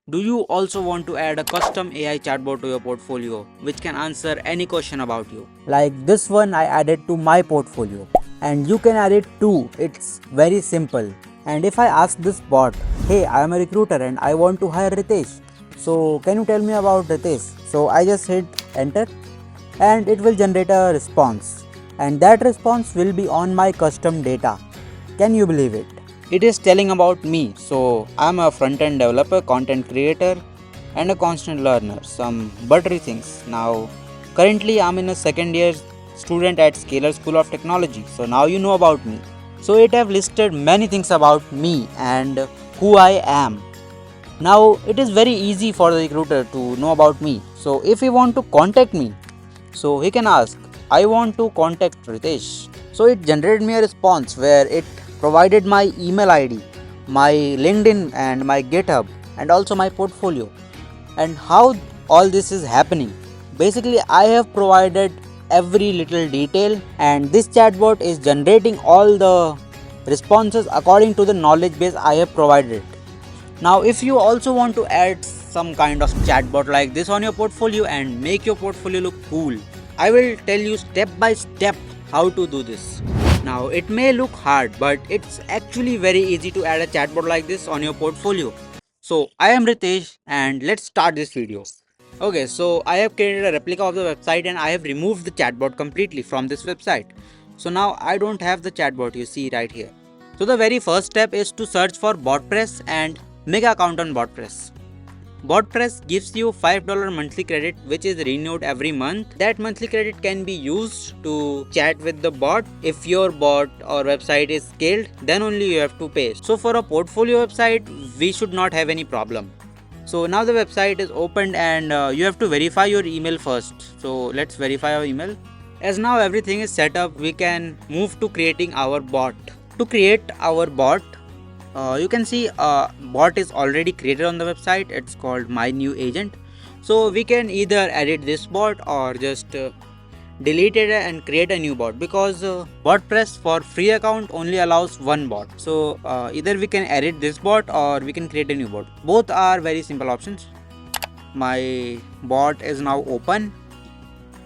Do you also want to add a custom AI chatbot to your portfolio which can answer any question about you? Like this one I added to my portfolio, and you can add it too. It's very simple. And if I ask this bot, hey, I am a recruiter and I want to hire Ritesh, so can you tell me about Ritesh? So I just hit enter and it will generate a response, and that response will be on my custom data. Can you believe it? It is telling about me. So I'm a front-end developer, content creator, and a constant learner. Some buttery things. Now, currently I'm in a second year student at Scalar School of Technology. So now you know about me. So it have listed many things about me and who I am. Now it is very easy for the recruiter to know about me. So if he want to contact me, so he can ask, I want to contact Ritesh. So it generated me a response where it provided my email ID, my LinkedIn and my GitHub and also my portfolio. And how all this is happening? Basically, I have provided every little detail and this chatbot is generating all the responses according to the knowledge base I have provided. Now, if you also want to add some kind of chatbot like this on your portfolio and make your portfolio look cool, I will tell you step by step how to do this. Now, it may look hard, but it's actually very easy to add a chatbot like this on your portfolio. So, I am Ritesh and let's start this video. Okay, so I have created a replica of the website and I have removed the chatbot completely from this website. So now I don't have the chatbot you see right here. So the very first step is to search for BotPress and make an account on BotPress. BotPress gives you $5 monthly credit which is renewed every month. That monthly credit can be used to chat with the bot. If your bot or website is scaled, then only you have to pay. So for a portfolio website, we should not have any problem. So now the website is opened and you have to verify your email first. So let's verify our email. As now everything is set up, we can move to creating our bot. To create our bot, you can see a bot is already created on the website. It's called my new agent. So we can either edit this bot or just delete it and create a new bot, because WordPress for free account only allows one bot. So either we can edit this bot or we can create a new bot. Both are very simple options. My bot is now open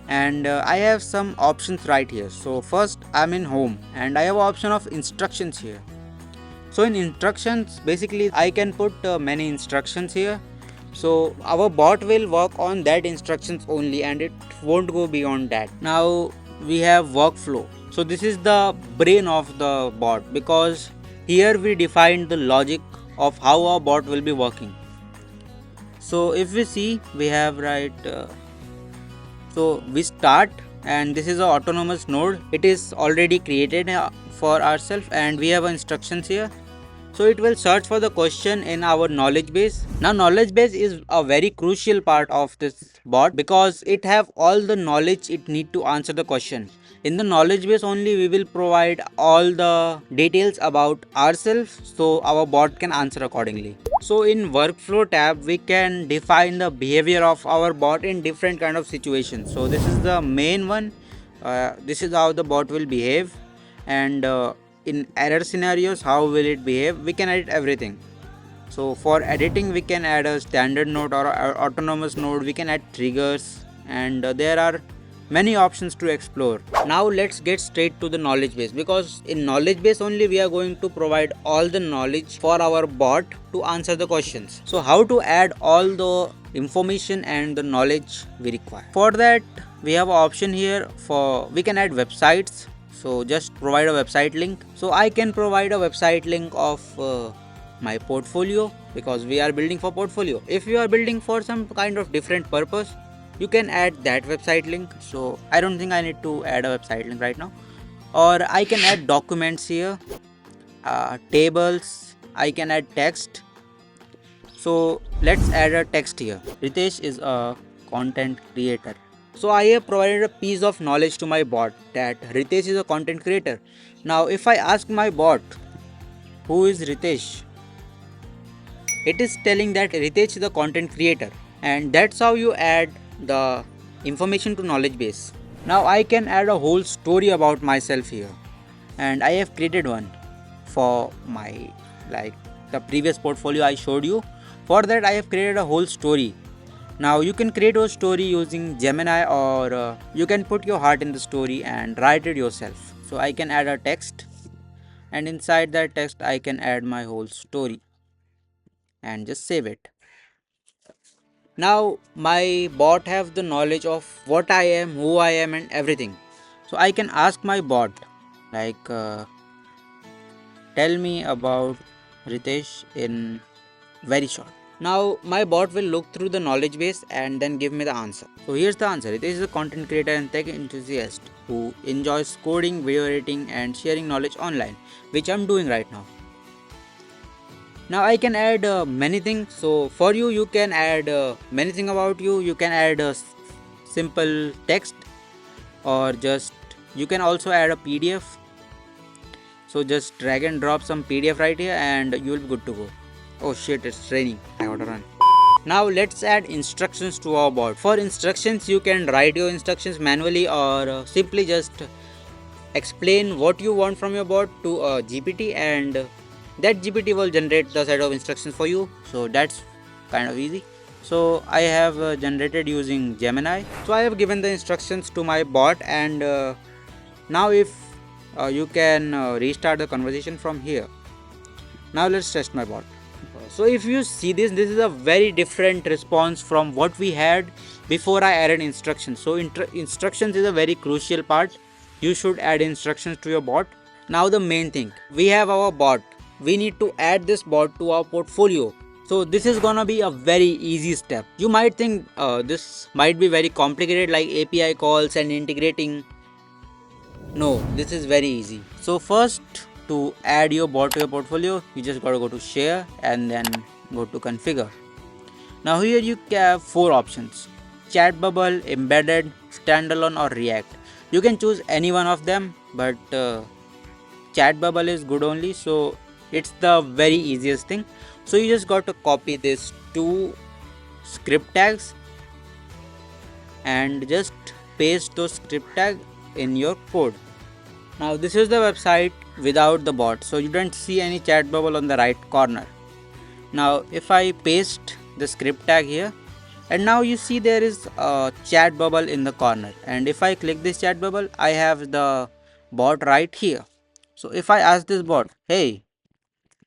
and I have some options right here. So first I'm in home and I have option of instructions here. So in instructions, basically I can put many instructions here. So our bot will work on that instructions only and it won't go beyond that. Now we have workflow. So this is the brain of the bot, because here we defined the logic of how our bot will be working. So if we see, we have so we start, and this is a autonomous node. It is already created for ourselves and we have instructions here. So it will search for the question in our knowledge base. Now knowledge base is a very crucial part of this bot, because it have all the knowledge it need to answer the question. In the knowledge base only we will provide all the details about ourselves, so our bot can answer accordingly. So in workflow tab we can define the behavior of our bot in different kind of situations. So this is the main one. This is how the bot will behave, and in error scenarios how will it behave. We can edit everything. So for editing we can add a standard node or a autonomous node. We can add triggers, and there are many options to explore. Now let's get straight to the knowledge base, because in knowledge base only we are going to provide all the knowledge for our bot to answer the questions. So how to add all the information and the knowledge we require? For that we have an option here for we can add websites. So just provide a website link. So I can provide a website link of my portfolio, because we are building for portfolio. If you are building for some kind of different purpose, you can add that website link. So I don't think I need to add a website link right now. Or I can add documents here, tables, I can add text. So let's add a text here. Ritesh is a content creator. So I have provided a piece of knowledge to my bot that Ritesh is a content creator. Now if I ask my bot, who is Ritesh? It is telling that Ritesh is a content creator, and that's how you add the information to knowledge base. Now I can add a whole story about myself here, and I have created one for my, like the previous portfolio I showed you. For that I have created a whole story. Now you can create a story using Gemini, or you can put your heart in the story and write it yourself. So I can add a text, and inside that text I can add my whole story and just save it. Now my bot have the knowledge of what I am, who I am, and everything. So I can ask my bot like tell me about Ritesh in very short. Now my bot will look through the knowledge base and then give me the answer. So here's the answer. Ritesh is a content creator and tech enthusiast who enjoys coding, video editing, and sharing knowledge online, which I'm doing right now. Now I can add many things. So for you, you can add many things about you. You can add simple text, or just you can also add a PDF. So just drag and drop some PDF right here and you will be good to go. Oh shit, it's raining. I gotta run. Now let's add instructions to our bot. For instructions, you can write your instructions manually, or simply just explain what you want from your bot to a GPT, and that GPT will generate the set of instructions for you. So that's kind of easy. So I have generated using Gemini. So I have given the instructions to my bot, and now if you can restart the conversation from here. Now let's test my bot. So if you see this is a very different response from what we had before I added instructions. So instructions is a very crucial part. You should add instructions to your bot. Now the main thing, we have our bot. We need to add this bot to our portfolio. So this is gonna be a very easy step. You might think this might be very complicated, like API calls and integrating. No, this is very easy. So first, to add your bot to your portfolio, you just gotta go to share and then go to configure. Now here you have four options: chat bubble, embedded, standalone, or React. You can choose any one of them, but chat bubble is good only, so it's the very easiest thing. So you just got to copy these two script tags and just paste those script tags in your code. Now this is the website without the bot, so you don't see any chat bubble on the right corner. Now if I paste the script tag here, and now you see there is a chat bubble in the corner, and if I click this chat bubble, I have the bot right here. So if I ask this bot, hey,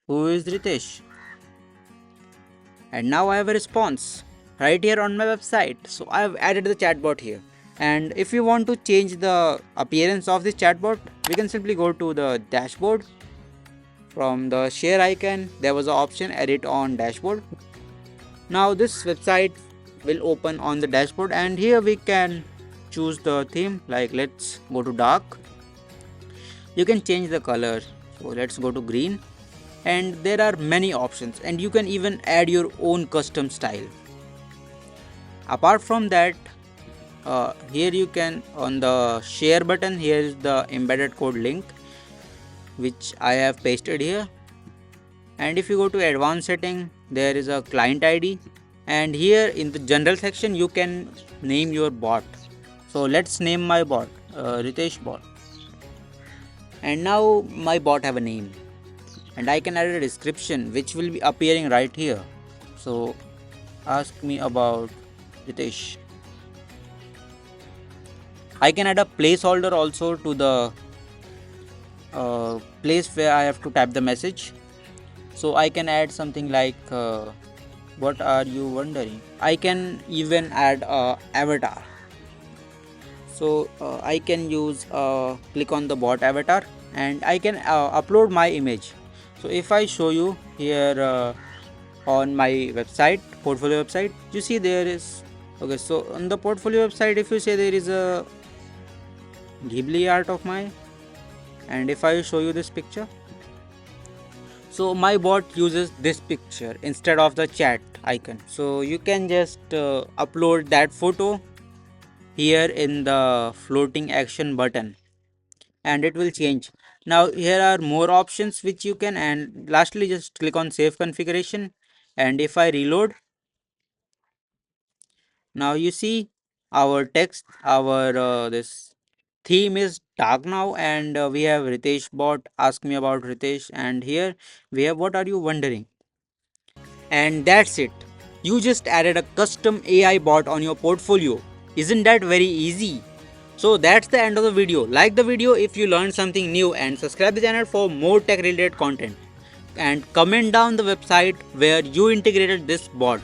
who is Ritesh? And now I have a response right here on my website. So I have added the chatbot here. And if you want to change the appearance of this chatbot, we can simply go to the dashboard. From the share icon, there was an option edit on dashboard. Now this website will open on the dashboard, and here we can choose the theme, like let's go to dark. You can change the color, so let's go to green, and there are many options, and you can even add your own custom style. Apart from that, here you can, on the share button, here is the embedded code link which I have pasted here, and if you go to advanced setting, there is a client ID, and here in the general section you can name your bot. So let's name my bot Ritesh bot, and now my bot have a name, and I can add a description which will be appearing right here. So ask me about Ritesh. I can add a placeholder also to the place where I have to type the message. So I can add something like what are you wondering? I can even add a avatar. So I can use click on the bot avatar, and I can upload my image. So if I show you here on my website, portfolio website, you see there is, okay, so on the portfolio website, if you say there is a Ghibli art of mine, and if I show you this picture, so my bot uses this picture instead of the chat icon. So you can just upload that photo here in the floating action button, and it will change. Now here are more options which you can, and lastly just click on save configuration, and if I reload, now you see our text, our this theme is dark now, and we have Ritesh bot, ask me about Ritesh, and here we have what are you wondering. And that's it. You just added a custom AI bot on your portfolio. Isn't that very easy? So that's the end of the video. Like the video if you learned something new and subscribe the channel for more tech related content. And comment down the website where you integrated this bot.